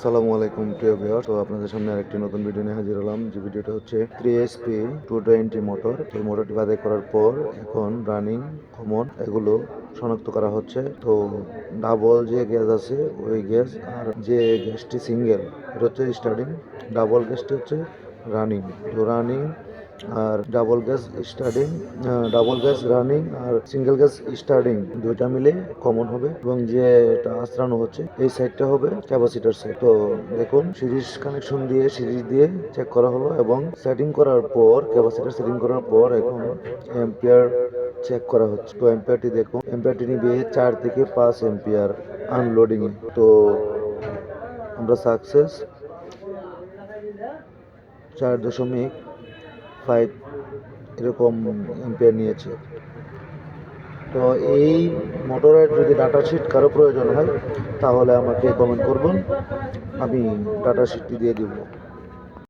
আসসালামু আলাইকুম প্রিয় ভিউয়ার। তো আপনাদের সামনে আরেকটি নতুন ভিডিও নিয়ে হাজির হলাম। যে ভিডিওটা হচ্ছে 3HP 220 মোটর। তো মোটরটি বাছাই করার পর এখন রানিং, কমন এগুলো শনাক্ত করা হচ্ছে। তো ডাবল যে গ্যাস আছে ওই গ্যাস, আর যে গ্যাসটি সিঙ্গেল এটা হচ্ছে স্টার্টিং, ডাবল গ্যাসটি হচ্ছে রানিং। তো রানিং আর double gas starting, double gas running আর সিঙ্গেল গ্যাস স্টার্টিং দুইটা মিলে কমন হবে, এবং যেটা আঁচড়ানো হচ্ছে এই সাইডটা হবে ক্যাপাসিটর সাইড। তো দেখুন, সিরিজ কানেকশন দিয়ে সিরিজ দিয়ে চেক করা হলো, এবং সেটিং করার পর ক্যাপাসিটর সেটিং করার পর এখন এম্পিয়ার চেক করা হচ্ছে। তো এম্পিয়ারটি দেখুন, এম্পিয়ারটি নিবে 4 থেকে 5 এম্পিয়ার আনলোডিং এ। তো আমরা সাকসেস 4.5 এরকম এম্পিয়ার নিয়েছে। তো এই মোটরের যদি ডাটা শিট কারো প্রয়োজন হয় তাহলে আমাকে কমেন্ট করবেন, আমি ডাটা শিটটি দিয়ে দিব।